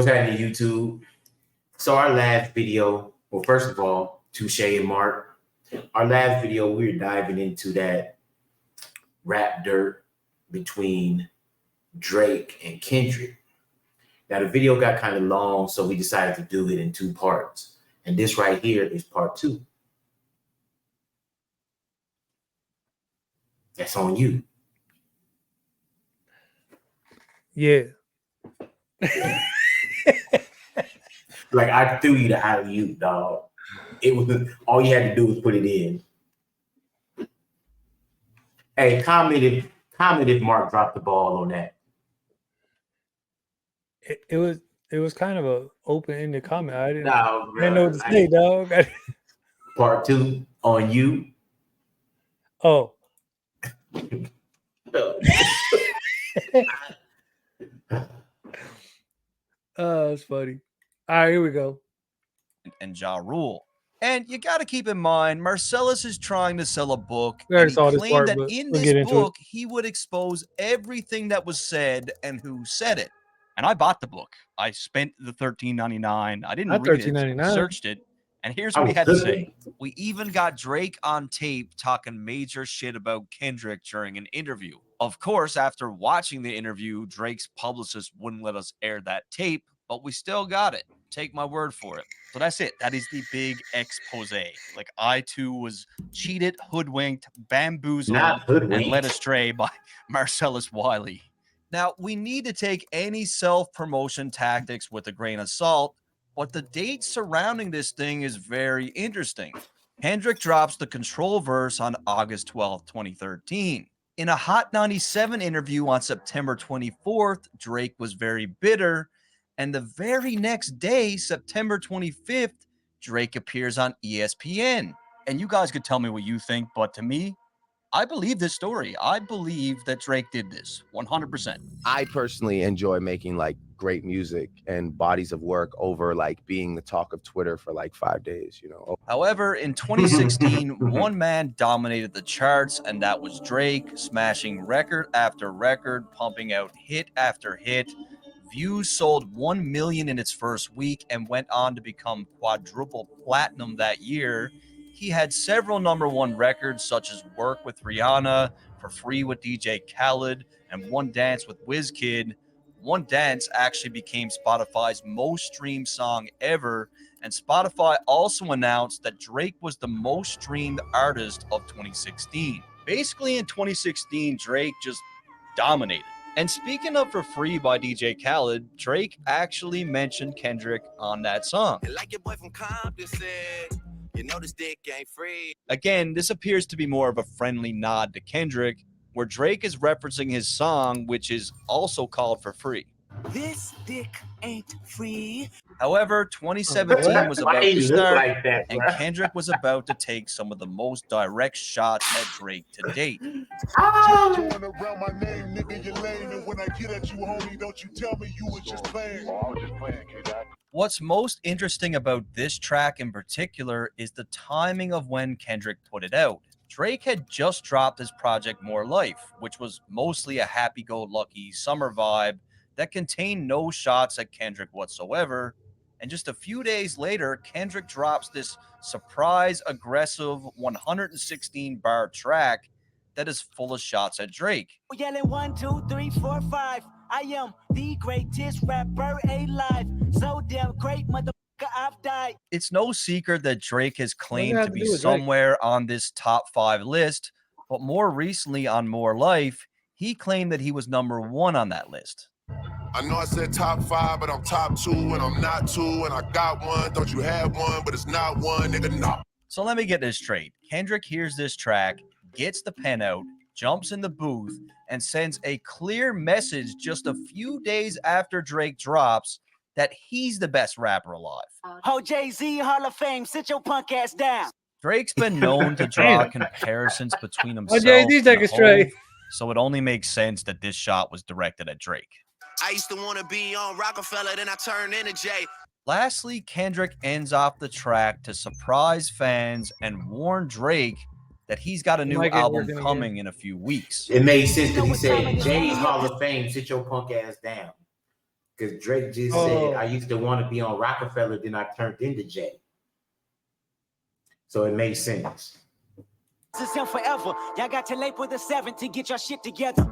happening, YouTube? So our last video, well, first of all, Touche and Mark, our last video, we were diving into that rap dirt between Drake and Kendrick. Now the video got kind of long, so we decided to do it in 2 parts. And this right here is part 2. That's on you. Yeah. Like I threw you the alley-oop, dog. It was all you had to do was put it in. Hey, comment if Mark dropped the ball on that. It was kind of a open-ended comment. I didn't No, bro, know what to say, dog. Part 2 on you. Oh. Oh, that's funny. All right, here we go. And Ja Rule. And you got to keep in mind, Marcellus is trying to sell a book. We already And he saw this claimed part, that but in we'll this get into book, he would expose everything that was said and who said it. And I bought the book. I spent the $13.99. I didn't Not read it. $13.99. I searched it. And here's what he had to say. We even got Drake on tape talking major shit about Kendrick during an interview. Of course, after watching the interview, Drake's publicist wouldn't let us air that tape, but we still got it. Take my word for it. So that's it. That is the big expose. Like I too was cheated, hoodwinked, bamboozled, and led astray by Marcellus Wiley. Now, we need to take any self-promotion tactics with a grain of salt, but the date surrounding this thing is very interesting. Kendrick drops the Control verse on August 12, 2013. In a Hot 97 interview on September 24th, Drake was very bitter, and the very next day, September 25th, Drake appears on ESPN. And you guys could tell me what you think, but to me, I believe this story. I believe that Drake did this 100%. I personally enjoy making like great music and bodies of work over like being the talk of Twitter for like 5 days, you know. However, in 2016, one man dominated the charts, and that was Drake, smashing record after record, pumping out hit after hit. Views sold 1 million in its first week and went on to become quadruple platinum that year. He had several #1 records such as Work with Rihanna, For Free with DJ Khaled, and One Dance with Wizkid. One Dance actually became Spotify's most streamed song ever, and Spotify also announced that Drake was the most streamed artist of 2016. Basically, in 2016, Drake just dominated. And speaking of For Free by DJ Khaled, Drake actually mentioned Kendrick on that song. Like your boy from Compton said, you know this dick ain't free. Again, this appears to be more of a friendly nod to Kendrick, where Drake is referencing his song, which is also called For Free. This dick ain't free. However, 2017 was about to start, and Kendrick was about to take some of the most direct shots at Drake to date. What's most interesting about this track in particular is the timing of when Kendrick put it out. Drake had just dropped his project More Life, which was mostly a happy-go-lucky summer vibe that contained no shots at Kendrick whatsoever. And just a few days later, Kendrick drops this surprise, aggressive 116-bar track that is full of shots at Drake. Yelling 1, 2, 3, 4, 5. I am the greatest rapper alive. So damn great, motherfucker, I've died. It's no secret that Drake has claimed to be somewhere on this top 5 list, but more recently on More Life, he claimed that he was #1 on that list. I know I said top 5, but I'm top 2, and I'm not 2, and I got 1. Don't you have 1, but it's not 1, nigga, no. So let me get this straight. Kendrick hears this track, gets the pen out, jumps in the booth, and sends a clear message just a few days after Drake drops that he's the best rapper alive. Oh, Jay-Z, Hall of Fame, sit your punk ass down. Drake's been known to draw comparisons between himself Jay-Z take it straight. Hov, so it only makes sense that this shot was directed at Drake. I used to want to be on Rockefeller, then I turned into Jay. Lastly, Kendrick ends off the track to surprise fans and warn Drake that he's got a new album coming in a few weeks. It made sense because he said, Jay's Hall of Fame, sit your punk ass down. Because Drake just said, I used to want to be on Rockefeller, then I turned into Jay. So it made sense. This is him forever. Y'all got till April the 7th to get your shit together.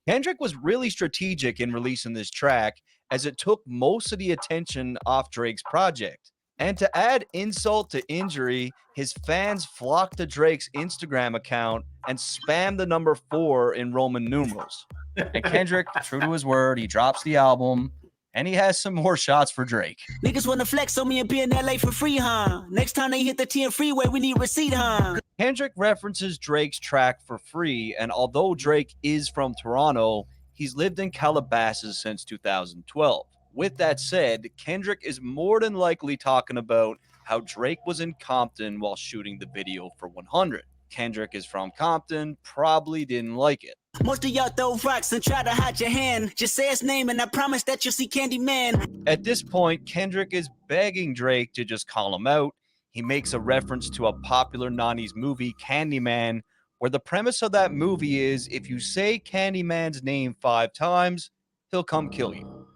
Kendrick was really strategic in releasing this track as it took most of the attention off Drake's project. And to add insult to injury, his fans flocked to Drake's Instagram account and spammed the number 4 in Roman numerals. And Kendrick, true to his word, he drops the album and he has some more shots for Drake. Niggas wanna flex on me and be in LA for free, huh? Next time they hit the 10 freeway, we need receipt, huh? Kendrick references Drake's track For Free, and although Drake is from Toronto, he's lived in Calabasas since 2012. With that said, Kendrick is more than likely talking about how Drake was in Compton while shooting the video for 100. Kendrick is from Compton, probably didn't like it. Most of y'all throw rocks and try to hide your hand. Just say his name and I promise that you'll see Candyman. At this point, Kendrick is begging Drake to just call him out. He makes a reference to a popular 90s movie, Candyman, where the premise of that movie is if you say Candyman's name 5 times, he'll come kill you.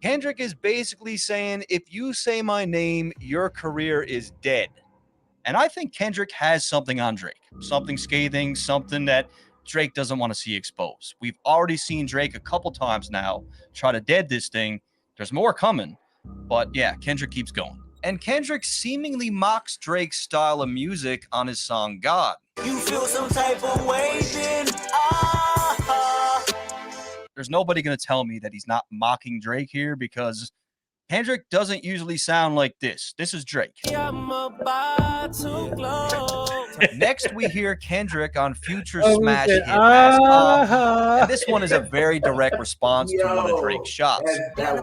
Kendrick is basically saying, if you say my name, your career is dead. And I think Kendrick has something on Drake, something scathing, something that Drake doesn't want to see exposed. We've already seen Drake a couple times now try to dead this thing. There's more coming, but yeah, Kendrick keeps going. And Kendrick seemingly mocks Drake's style of music on his song God. You feel some type of way then? There's nobody going to tell me that he's not mocking Drake here because Kendrick doesn't usually sound like this. This is Drake. I'm about to glow. Next, we hear Kendrick on Future's smash hit Ask Off. And this one is a very direct response to one of Drake's shots. Gotta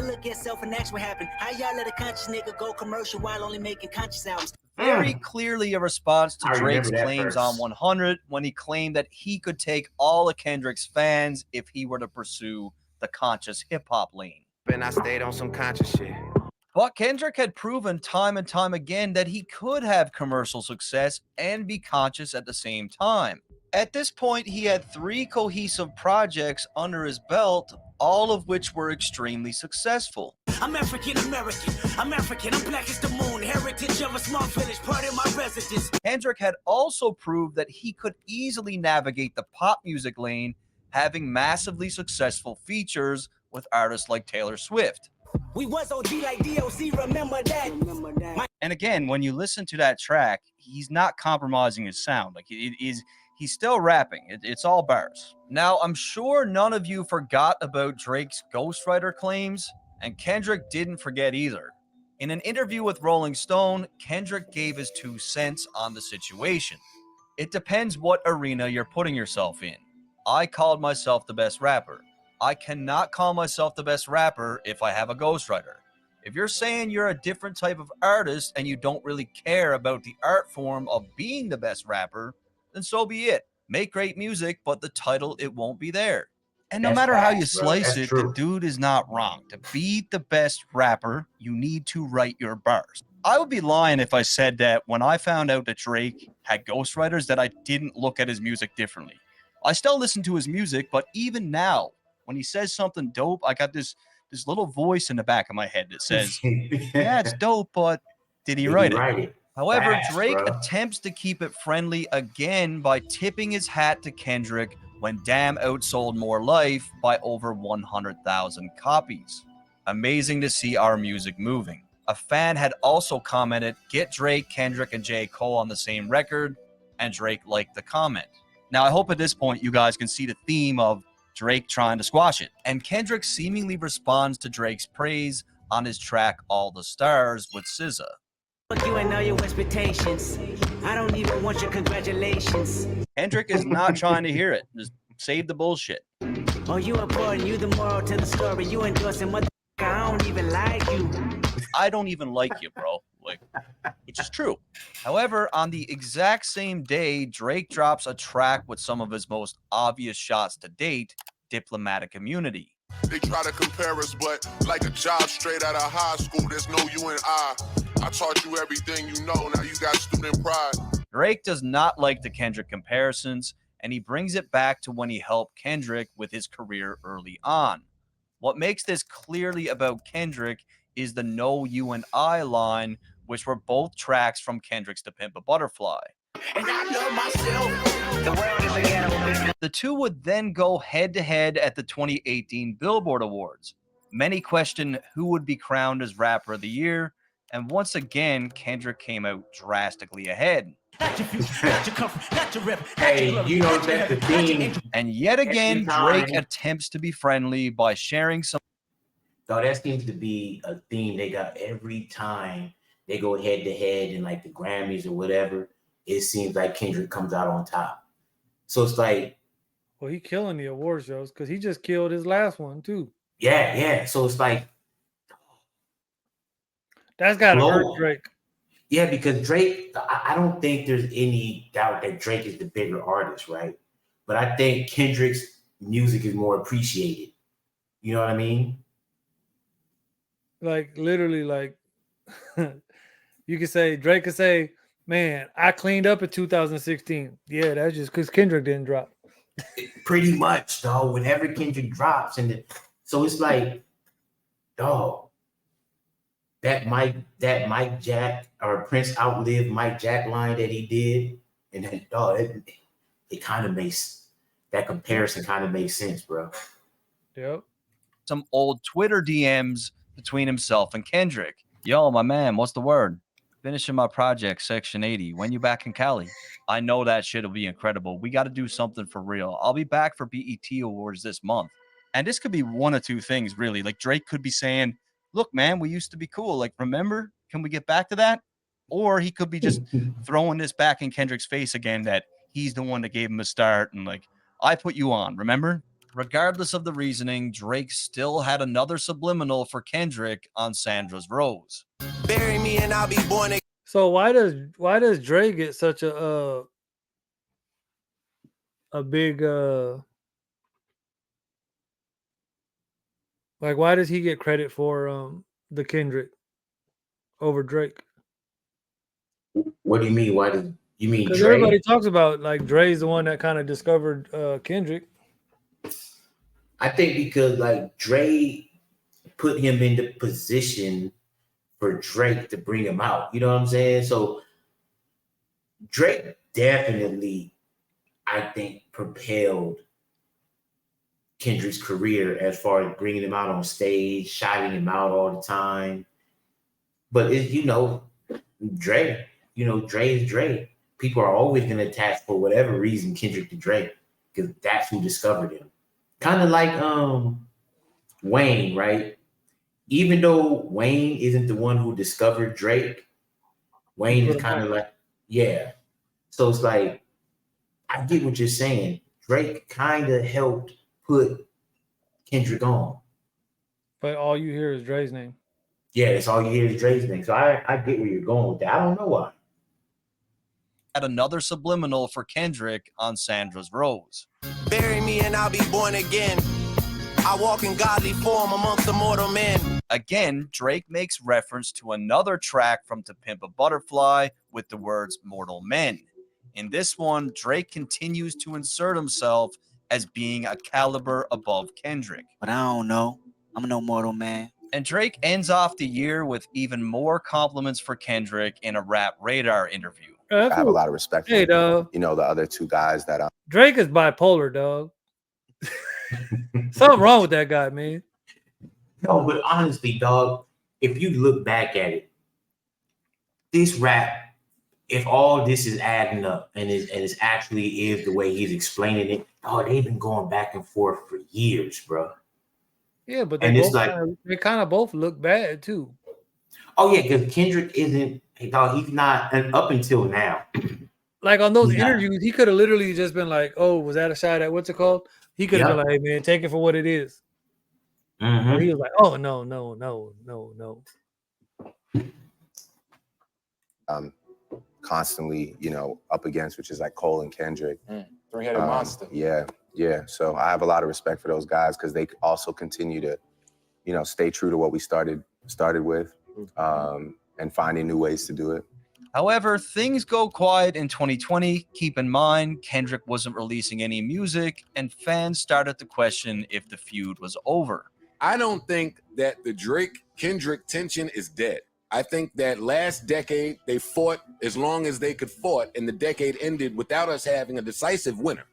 look at self and ask what happened. How y'all let a conscious nigga go commercial while only making conscious albums? Very clearly a response to I Drake's remember that claims verse. on 100 when he claimed that he could take all of Kendrick's fans if he were to pursue the conscious hip-hop lane. And I stayed on some conscious shit. But Kendrick had proven time and time again that he could have commercial success and be conscious at the same time. At this point, he had 3 cohesive projects under his belt, all of which were extremely successful. I'm African American. I'm African. I'm black as the moon. Heritage of a small village, part of my residence. Kendrick had also proved that he could easily navigate the pop music lane, having massively successful features with artists like Taylor Swift. We was OG like DOC, remember that? And again, when you listen to that track, he's not compromising his sound. Like he's still rapping. It's all bars. Now, I'm sure none of you forgot about Drake's ghostwriter claims, and Kendrick didn't forget either. In an interview with Rolling Stone, Kendrick gave his 2 cents on the situation. It depends what arena you're putting yourself in. I called myself the best rapper. I cannot call myself the best rapper if I have a ghostwriter. If you're saying you're a different type of artist and you don't really care about the art form of being the best rapper, then so be it. Make great music, but the title, it won't be there. And no That's matter how you facts, bro. slice That's it, true. the dude is not wrong. To be the best rapper, you need to write your bars. I would be lying if I said that when I found out that Drake had ghostwriters that I didn't look at his music differently. I still listen to his music, but even now, when he says something dope, I got this little voice in the back of my head that says, yeah, it's dope, but did he write it? However, Facts, Drake bro. attempts to keep it friendly again by tipping his hat to Kendrick when Damn outsold More Life by over 100,000 copies. Amazing to see our music moving. A fan had also commented, get Drake, Kendrick, and J. Cole on the same record, and Drake liked the comment. Now, I hope at this point you guys can see the theme of Drake trying to squash it. And Kendrick seemingly responds to Drake's praise on his track All the Stars with SZA. Fuck you and all your expectations. I don't even want your congratulations. Kendrick is not trying to hear it. Just save the bullshit. Oh, you important, you the moral to the story. You endorsing motherfucker, I don't even like you. I don't even like you, bro. Like, which is true. However, on the exact same day, Drake drops a track with some of his most obvious shots to date, Diplomatic Immunity. They try to compare us, but like a job straight out of high school, there's no you and I. I taught you everything you know, now you got student pride. Drake does not like the Kendrick comparisons, and he brings it back to when he helped Kendrick with his career early on. What makes this clearly about Kendrick is the No You and I line, which were both tracks from Kendrick's To Pimp a Butterfly. And I love myself. The world is a ghetto. The two would then go head-to-head at the 2018 Billboard Awards. Many question who would be crowned as Rapper of the Year, and once again, Kendrick came out drastically ahead. Not your future, not your comfort, not your rep. Hey, you know that's the theme. And yet again, Every Drake time. attempts to be friendly by sharing some Dog, that seems to be a theme they got every time they go head to head in like the Grammys or whatever. It seems like Kendrick comes out on top. So it's like, Well, he killing the award shows because he just killed his last one too. yeah. So it's like, That's gotta Blow. hurt Drake. yeah, because Drake, I don't think there's any doubt that Drake is the bigger artist, right? But I think Kendrick's music is more appreciated. You know what I mean? Like literally, like you could say Drake could say, "Man, I cleaned up in 2016." Yeah, that's just because Kendrick didn't drop. Pretty much, dog. Whenever Kendrick drops, so it's like, dog, that Mike Jack or Prince outlived Mike Jack line that he did, and then dog, it kind of makes that comparison kind of makes sense, bro. Yep. some old Twitter DMs between himself and Kendrick. Yo, my man, what's the word? Finishing my project, Section 80. When you back in Cali? I know that shit'll be incredible. We got to do something for real. I'll be back for BET Awards this month. And this could be one of two things, really. Like Drake could be saying, look, man, we used to be cool. Like, remember? Can we get back to that? Or he could be just throwing this back in Kendrick's face again that he's the one that gave him a start and like, I put you on, remember? Regardless of the reasoning, Drake still had another subliminal for Kendrick on Sandra's Rose. Bury me and I'll be born again. So why does Drake get such a big like why does he get credit for the Kendrick over Drake? What do you mean? Why do you mean Because Drake? everybody talks about like Dre's the one that kind of discovered Kendrick. I think because like Dre put him in the position for Drake to bring him out. You know what I'm saying? So Drake definitely, I think, propelled Kendrick's career as far as bringing him out on stage, shouting him out all the time. But Dre is Dre. People are always going to attach for whatever reason Kendrick to Drake because that's who discovered him. Kind of like Wayne, right? Even though Wayne isn't the one who discovered Drake, Wayne is kind of like, yeah. So it's like, I get what you're saying. Drake kind of helped put Kendrick on. But all you hear is Dre's name. Yeah, that's all you hear is Dre's name. So I get where you're going with that. I don't know why. Had another subliminal for Kendrick on Sandra's Rose. Bury me and I'll be born again. I walk in godly form amongst the mortal men. Again, Drake makes reference to another track from To Pimp a Butterfly with the words mortal men. In this one, Drake continues to insert himself as being a caliber above Kendrick. But I don't know. I'm no mortal man. And Drake ends off the year with even more compliments for Kendrick in a Rap Radar interview. I have a lot of respect for Hey, dog. the other two guys that Drake is bipolar, dog. Something wrong with that guy, man. No, but honestly, dog, if you look back at it, this rap, if all this is adding up and it actually is the way he's explaining it, they've been going back and forth for years, bro. Yeah, but And they it's both like- they kind of both look bad too. Oh yeah, because Kendrick isn't, dog. He's not, and up until now. Like on those Yeah. interviews, he could have literally just been like, "Oh, was that a shot at what's it called?" He could have been like, "Hey man, take it for what it is." Mhm. But he was like, "Oh no." constantly, up against, which is like Cole and Kendrick. Three-headed monster. Yeah. So I have a lot of respect for those guys because they also continue to, stay true to what we started with, and finding new ways to do it. However, things go quiet in 2020. Keep in mind, Kendrick wasn't releasing any music, and fans started to question if the feud was over. I don't think that the Drake-Kendrick tension is dead. I think that last decade they fought as long as they could fought, and the decade ended without us having a decisive winner.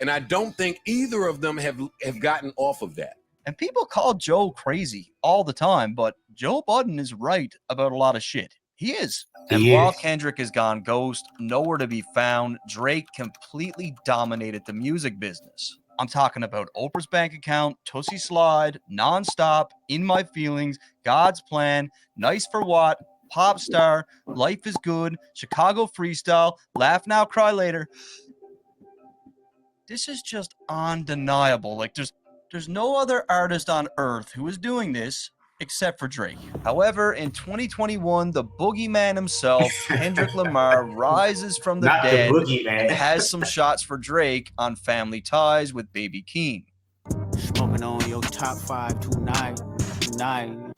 And I don't think either of them have gotten off of that. And people call Joe crazy all the time, but Joe Budden is right about a lot of shit. He is. And while Kendrick is gone ghost, nowhere to be found, Drake completely dominated the music business. I'm talking about Oprah's Bank Account, Tootsie Slide, Nonstop, In My Feelings, God's Plan, Nice for What, Pop Star, Life is Good, Chicago Freestyle, Laugh Now, Cry Later. This is just undeniable. Like, there's no other artist on earth who is doing this except for Drake. However, in 2021, the boogeyman himself, Kendrick Lamar, rises from the dead and has some shots for Drake on Family Ties with Baby Keem. Smoking on your top 5 tonight.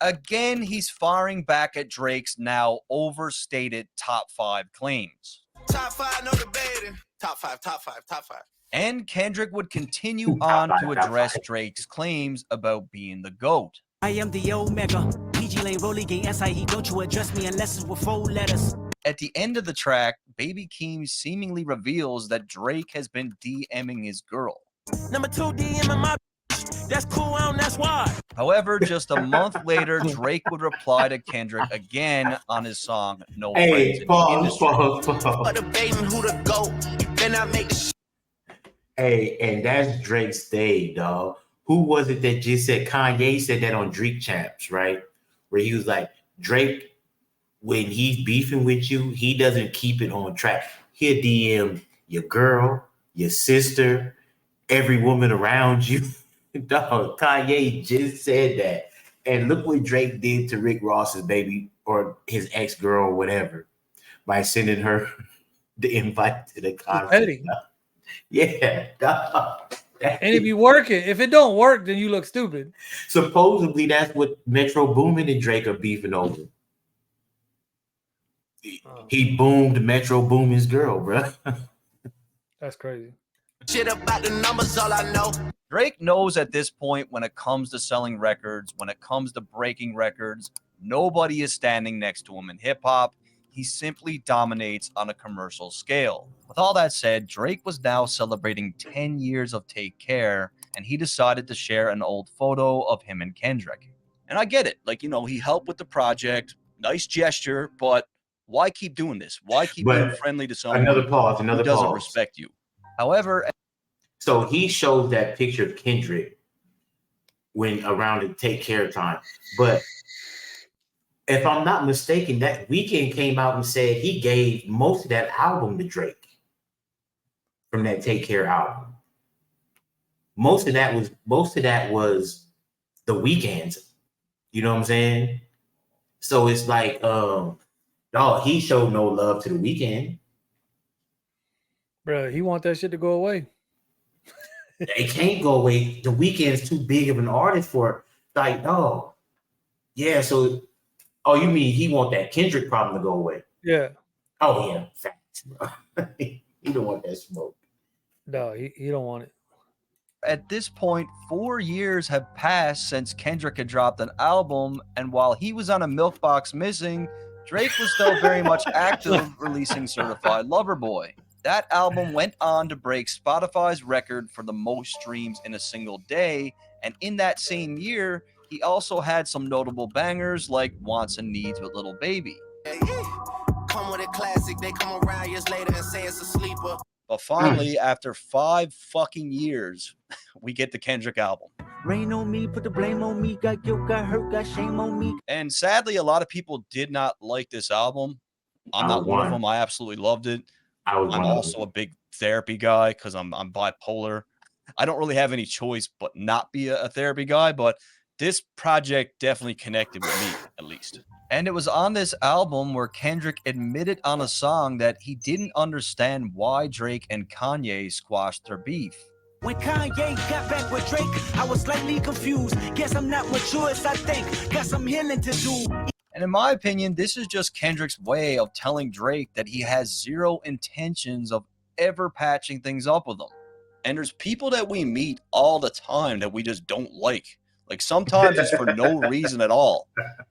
Again, he's firing back at Drake's now overstated top 5 claims. Top 5, no debating. Top 5. And Kendrick would continue on to address Drake's claims about being the GOAT. I am the Omega. PG Lane Rolly Gang SIE. Don't you address me unless it's with 4 letters. At the end of the track, Baby Keem seemingly reveals that Drake has been DMing his girl. Number 2 DMing my that's cool, that's why. However, just a month later, Drake would reply to Kendrick again on his song No Friends in the Industry. Hey, and that's Drake's day, dog. Who was it that just said, Kanye said that on Drake Champs, right? Where he was like, Drake, when he's beefing with you, he doesn't keep it on track. He'll DM your girl, your sister, every woman around you. Dog, Kanye just said that. And look what Drake did to Rick Ross's baby or his ex-girl or whatever by sending her the invite to the concert. Yeah, dog. And if you work it, if it don't work, then you look stupid. Supposedly, that's what Metro Boomin and Drake are beefing over. He boomed Metro Boomin's girl, bro. That's crazy. Shit about the numbers, all I know. Drake knows at this point when it comes to selling records, when it comes to breaking records, nobody is standing next to him in hip hop. He simply dominates on a commercial scale. With all that said, Drake was now celebrating 10 years of Take Care, and he decided to share an old photo of him and Kendrick. And I get it. Like, you know, he helped with the project. Nice gesture, but why keep doing this? Why keep being friendly to someone who doesn't respect you? However, so he showed that picture of Kendrick when around the Take Care time. But if I'm not mistaken, that Weeknd came out and said he gave most of that album to Drake from that Take Care album. Most of that was the Weeknd's. You know what I'm saying? So it's like, dog, he showed no love to the Weeknd. Bro, he want that shit to go away. It can't go away. The Weeknd's too big of an artist for like, oh, yeah. So, oh, you mean he want that Kendrick problem to go away? Yeah. Oh yeah, facts. He don't want that smoke. No, he don't want it. At this point, 4 years have passed since Kendrick had dropped an album, and while he was on a milk box missing, Drake was still very much active, releasing Certified Lover Boy. That album went on to break Spotify's record for the most streams in a single day, and in that same year, he also had some notable bangers like Wants and Needs with Lil Baby. Come with a classic, they come around years later and say it's a sleeper. But finally, after 5 fucking years, we get the Kendrick album. Rain on me, put the blame on me, got guilt, got hurt, got shame on me. And sadly, a lot of people did not like this album. I'm not one of them. I absolutely loved it. I'm also a big therapy guy because I'm bipolar. I don't really have any choice but not be a therapy guy, but this project definitely connected with me, at least. And it was on this album where Kendrick admitted on a song that he didn't understand why Drake and Kanye squashed their beef. When Kanye got back with Drake, I was slightly confused. Guess I'm not mature as I think. Got some healing to do. And in my opinion, this is just Kendrick's way of telling Drake that he has zero intentions of ever patching things up with him. And there's people that we meet all the time that we just don't like Like sometimes it's for no reason at all.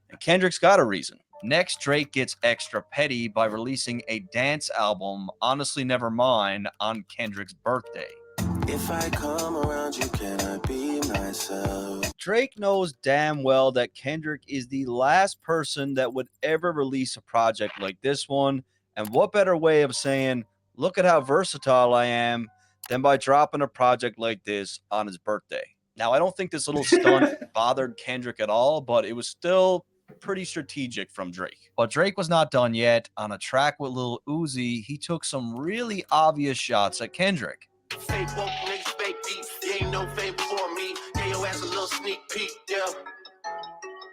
And Kendrick's got a reason. Next, Drake gets extra petty by releasing a dance album, Honestly Nevermind, on Kendrick's birthday. If I come around you, can I be myself? Drake knows damn well that Kendrick is the last person that would ever release a project like this one. And what better way of saying, look at how versatile I am, than by dropping a project like this on his birthday. Now, I don't think this little stunt bothered Kendrick at all, but it was still pretty strategic from Drake. But Drake was not done yet. On a track with Lil Uzi, he took some really obvious shots at Kendrick. Fake woke niggas, fake deep. You ain't no favor for me. Gave your ass a little sneak peek, yeah.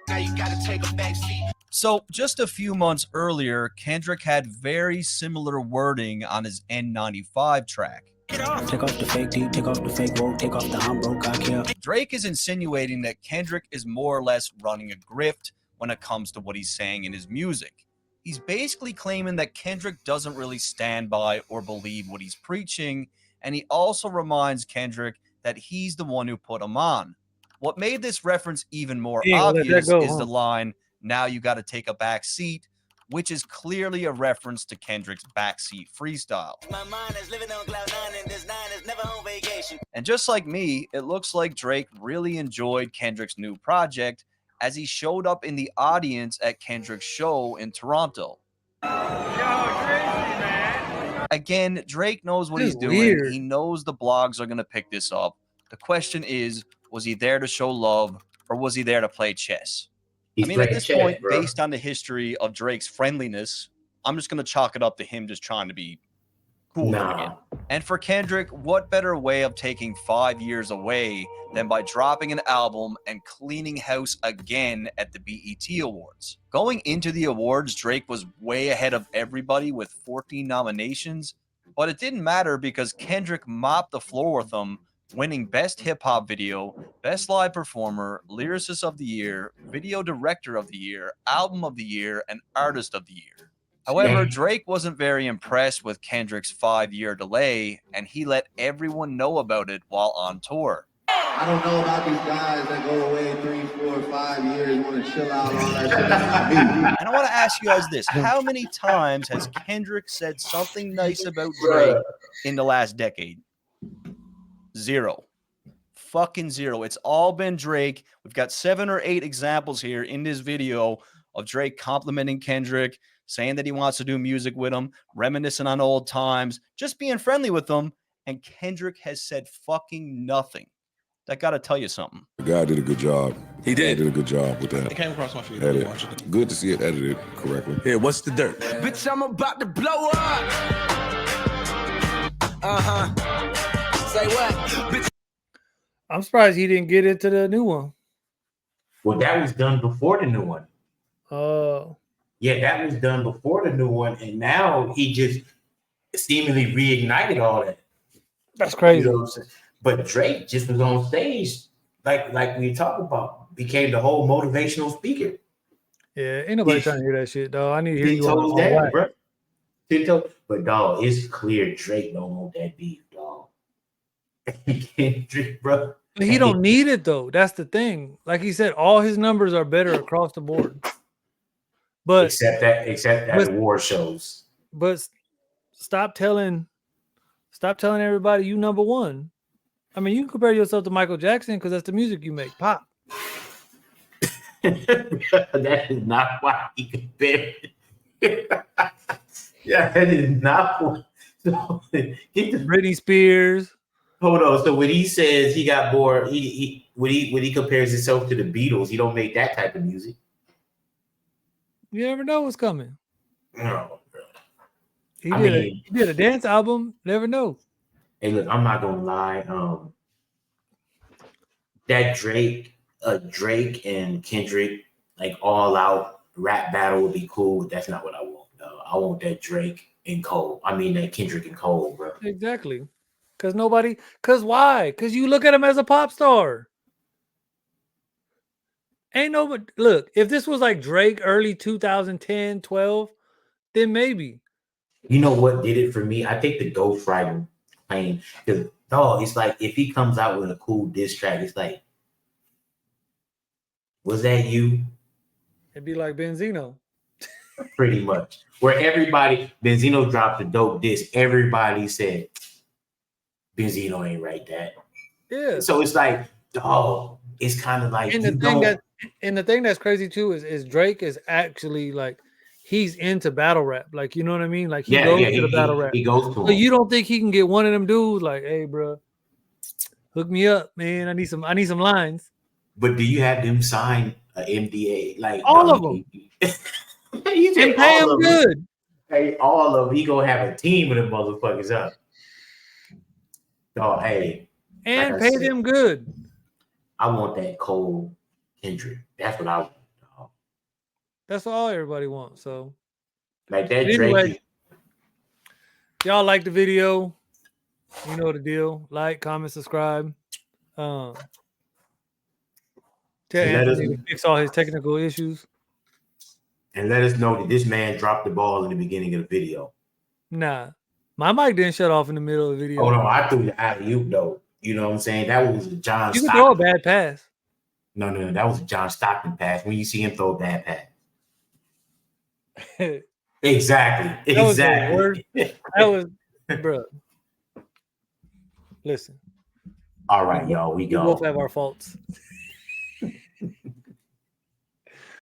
Now you gotta take a back seat. So just a few months earlier, Kendrick had very similar wording on his N95 track. Take off the fake deep, take off the fake woke, take off the I'm broke, I care. Drake is insinuating that Kendrick is more or less running a grift when it comes to what he's saying in his music. He's basically claiming that Kendrick doesn't really stand by or believe what he's preaching, and he also reminds Kendrick that he's the one who put him on. What made this reference even more obvious is the line, "Now you got to take a back seat," which is clearly a reference to Kendrick's backseat freestyle. My mind is living on cloud nine and this 9 is never on vacation. And just like me, it looks like Drake really enjoyed Kendrick's new project as he showed up in the audience at Kendrick's show in Toronto. Again, Drake knows what he's doing. Weird. He knows the blogs are going to pick this up. The question is, was he there to show love or was he there to play chess? He's I mean, at playing this chess, point, bro. based on the history of Drake's friendliness, I'm just going to chalk it up to him just trying to be cool again. And for Kendrick, what better way of taking 5 years away than by dropping an album and cleaning house again at the BET Awards? Going into the awards, Drake was way ahead of everybody with 14 nominations, but it didn't matter because Kendrick mopped the floor with them, winning Best Hip Hop Video, Best Live Performer, Lyricist of the Year, Video Director of the Year, Album of the Year, and Artist of the Year. However, Drake wasn't very impressed with Kendrick's 5-year delay, and he let everyone know about it while on tour. I don't know about these guys that go away 3, 4, 5 years, want to chill out, all that shit. That's not me. And I want to ask you guys this. How many times has Kendrick said something nice about Drake in the last decade? 0. Fucking 0. It's all been Drake. We've got 7 or 8 examples here in this video of Drake complimenting Kendrick, saying that he wants to do music with him, reminiscing on old times, just being friendly with them, and Kendrick has said fucking nothing. That got to tell you something. The guy did a good job. He did. He did a good job with that. It came across my feed. Good to see it edited correctly. Here, what's the dirt? Bitch, I'm about to blow up. Say what? Bitch. I'm surprised he didn't get into the new one. Well, that was done before the new one. Oh. Yeah, that was done before the new one, and now he just seemingly reignited all that. That's crazy. You know what I'm saying? But Drake just was on stage, like we talk about, became the whole motivational speaker. Yeah, ain't nobody trying to hear that shit, dog. I need to hear you told on that, that, bro. But dog, it's clear Drake don't want that beef, dog. Kendrick, bro. But he don't need it though. That's the thing. Like he said, all his numbers are better across the board. But except that award shows. But stop telling everybody you number one. I mean, you can compare yourself to Michael Jackson because that's the music you make. Pop. That is not why he compared. Yeah, that is not what. So, Britney Spears. Hold on. So when he says he got bored, when he compares himself to the Beatles, he don't make that type of music. You never know what's coming. No, bro. He did a dance album. Never know. Hey, look, I'm not gonna lie. That Drake and Kendrick like all out rap battle would be cool. But that's not what I want. I want that Drake and Cole. I mean that Kendrick and Cole, bro. Exactly. Because why? Because you look at him as a pop star. Ain't nobody. Look, if this was like Drake early 2010, 12, then maybe. You know what did it for me? I think the ghostwriting playing. Because, dog, it's like if he comes out with a cool diss track, it's like, Was that you? It'd be like Benzino. Pretty much. Where everybody, Benzino dropped the dope disc. Everybody said, Benzino ain't right that. Yeah. So it's like, dog, it's kind of like And you don't. the thing that's crazy too is Drake is actually like he's into battle rap. Like, you know what I mean? Like he goes to the battle rap. He goes to So him. you don't think he can get one of them dudes like, hey, bro, hook me up, man. I need some lines. But do you have them sign an MDA? Like All no, of them. You say And pay him all of good. Hey, all of them. He gonna have a team of them motherfuckers up. Oh, hey. And like I pay said, them good. I want that Cole Kendrick. That's what I want. Dog. That's all everybody wants. So Like that but Drake. anyway, y'all like the video. You know the deal. Like, comment, subscribe. Tell Anthony to fix all his technical issues. And let us know that this man dropped the ball in the beginning of the video. Nah. My mic didn't shut off in the middle of the video. Oh no, I threw the alley-oop though. You know what I'm saying? That was a John You can Stockton. throw a bad pass. No, that was a John Stockton pass. When you see him throw a bad pass. Exactly. That was the worst. That was, bro. Listen. All right, y'all. We both go. have our faults.